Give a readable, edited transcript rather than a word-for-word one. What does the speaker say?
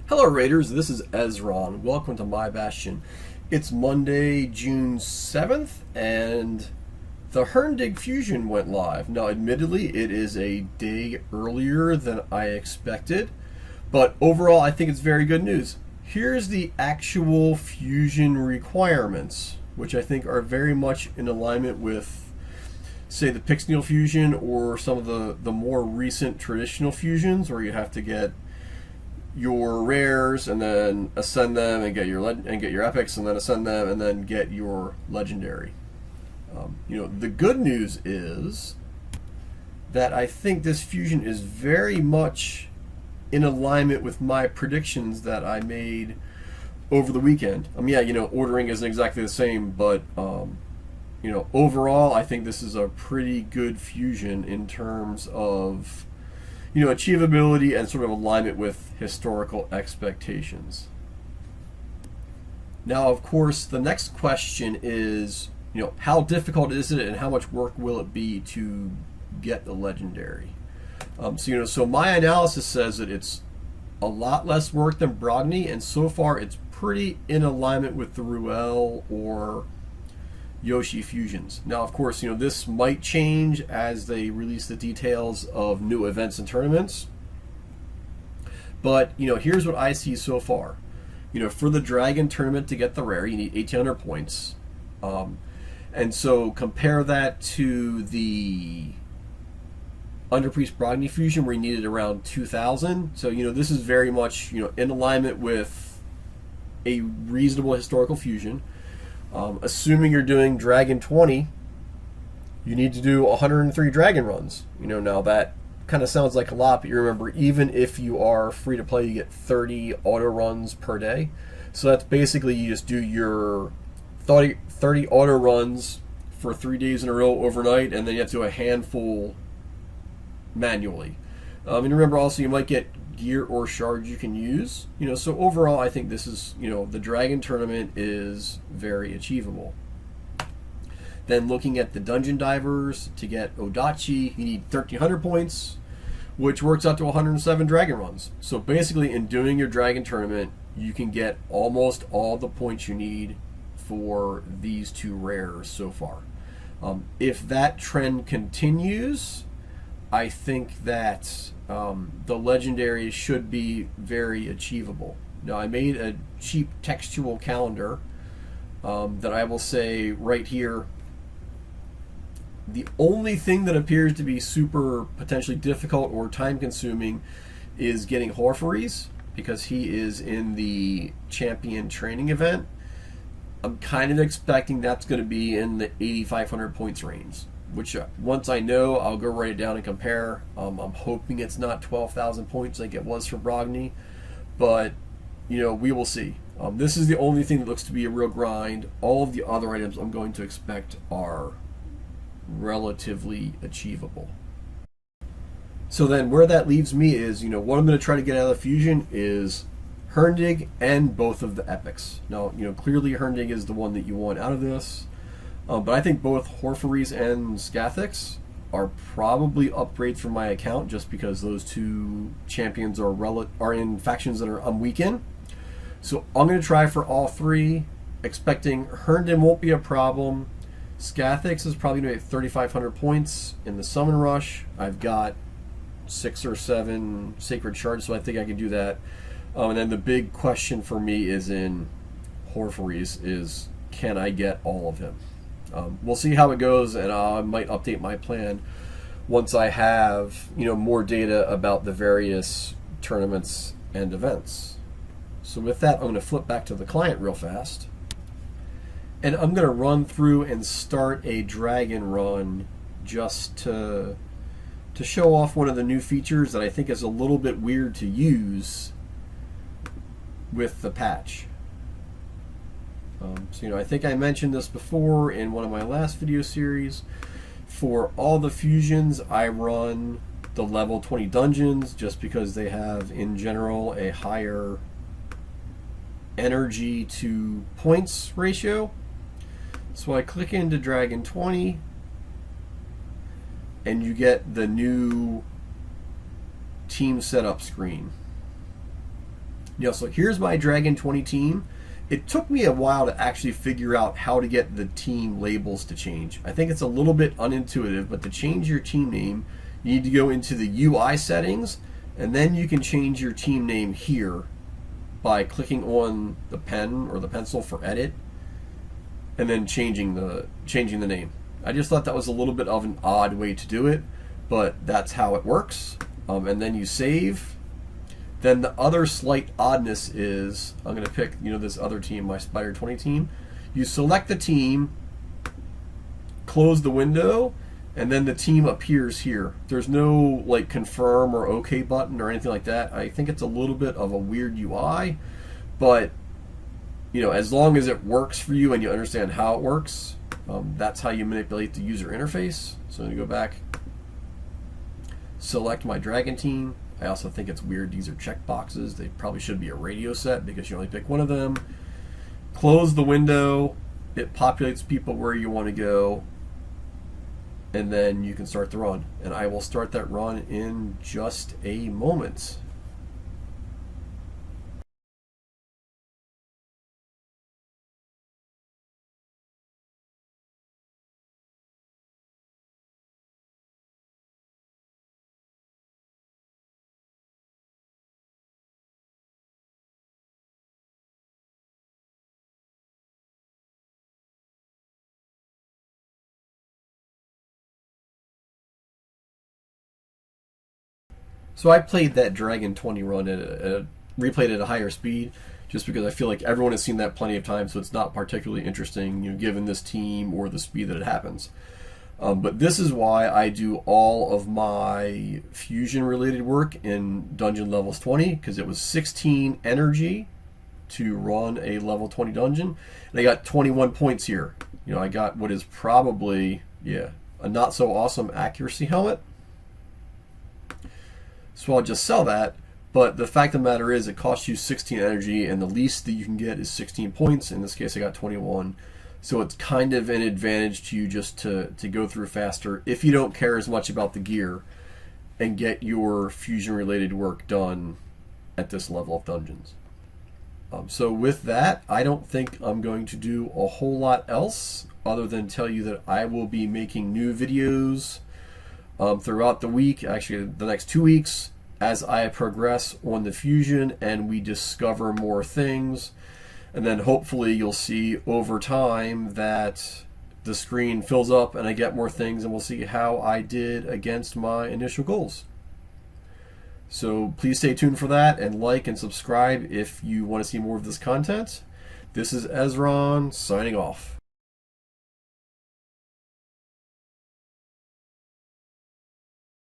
Hello Raiders, this is Ezron. Welcome to My Bastion. It's Monday, June 7th, and the Hurndig Fusion went live. Now, admittedly, it is a day earlier than I expected, but overall, I think it's very good news. Here's the actual Fusion requirements, which I think are very much in alignment with, say, the Pixnial Fusion or some of the more recent traditional fusions where you have to get your rares and then ascend them and get your epics and then ascend them and then get your legendary. The good news is that I think this fusion is very much in alignment with my predictions that I made over the weekend. Ordering isn't exactly the same, but overall, I think this is a pretty good fusion in terms of achievability and sort of alignment with historical expectations. Now, of course, the next question is, how difficult is it and how much work will it be to get the legendary? So my analysis says that it's a lot less work than Brogni, and so far it's pretty in alignment with the Ruel or Yoshi fusions. Now, of course, this might change as they release the details of new events and tournaments. But, here's what I see so far. For the Dragon tournament to get the rare, you need 1,800 points. And so compare that to the Underpriest Brogni fusion where you needed around 2,000. So, this is very much, in alignment with a reasonable historical fusion. Assuming you're doing Dragon 20, you need to do 103 Dragon runs. Now that kind of sounds like a lot, but you remember, even if you are free to play, you get 30 auto runs per day. So that's basically you just do your 30 auto runs for 3 days in a row overnight, and then you have to do a handful manually. And remember also, you might get gear or shards you can use. So overall, I think this is, the Dragon tournament is very achievable. Then looking at the Dungeon Divers, to get Odachi, you need 1,300 points, which works out to 107 Dragon runs. So basically, in doing your Dragon tournament, you can get almost all the points you need for these two rares so far. If that trend continues, I think that the legendary should be very achievable. Now, I made a cheap textual calendar that I will say right here. The only thing that appears to be super potentially difficult or time consuming is getting Horfries, because he is in the champion training event. I'm kind of expecting that's going to be in the 8,500 points range, which once I know, I'll go write it down and compare. I'm hoping it's not 12,000 points like it was for Brogni, but we will see. This is the only thing that looks to be a real grind. All of the other items I'm going to expect are relatively achievable. So then where that leaves me is, what I'm going to try to get out of the fusion is Hurndig and both of the epics. Now, clearly Hurndig is the one that you want out of this. But I think both Horfries and Scathix are probably upgrades from my account, just because those two champions are in factions that I'm weak in. So I'm going to try for all three, expecting Hurndig won't be a problem. Scathix is probably going to be at 3,500 points in the Summon Rush. I've got 6 or 7 Sacred Shards, so I think I can do that. And then the big question for me is in Horfries is, can I get all of him? We'll see how it goes, and I might update my plan once I have more data about the various tournaments and events. So with that, I'm going to flip back to the client real fast, and I'm going to run through and start a Dragon run just to show off one of the new features that I think is a little bit weird to use with the patch. I think I mentioned this before in one of my last video series. For all the fusions, I run the level 20 dungeons just because they have, in general, a higher energy to points ratio. So I click into Dragon 20, and you get the new team setup screen. So here's my Dragon 20 team. It took me a while to actually figure out how to get the team labels to change. I think it's a little bit unintuitive, but to change your team name, you need to go into the UI settings, and then you can change your team name here by clicking on the pen or the pencil for edit, and then changing the name. I just thought that was a little bit of an odd way to do it, but that's how it works. And then you save. Then the other slight oddness is, I'm going to pick this other team, my Spider 20 team. You select the team, close the window, and then the team appears here. There's no like confirm or OK button or anything like that. I think it's a little bit of a weird UI, but as long as it works for you and you understand how it works, that's how you manipulate the user interface. So I'm going to go back, select my Dragon team. I also think it's weird these are check boxes. They probably should be a radio set because you only pick one of them. Close the window. It populates people where you want to go. And then you can start the run. And I will start that run in just a moment. So I played that Dragon 20 run replayed at a higher speed, just because I feel like everyone has seen that plenty of times, so it's not particularly interesting, given this team or the speed that it happens. But this is why I do all of my fusion-related work in Dungeon Levels 20, because it was 16 energy to run a level 20 dungeon, and I got 21 points here. I got what is probably, a not-so-awesome accuracy helmet. So I'll just sell that, but the fact of the matter is it costs you 16 energy, and the least that you can get is 16 points. In this case I got 21, so it's kind of an advantage to you just to go through faster if you don't care as much about the gear and get your fusion related work done at this level of dungeons. So with that, I don't think I'm going to do a whole lot else other than tell you that I will be making new videos throughout the week, actually the next 2 weeks, as I progress on the fusion and we discover more things. And then hopefully you'll see over time that the screen fills up and I get more things, and we'll see how I did against my initial goals. So please stay tuned for that, and like and subscribe if you want to see more of this content. This is Ezron signing off.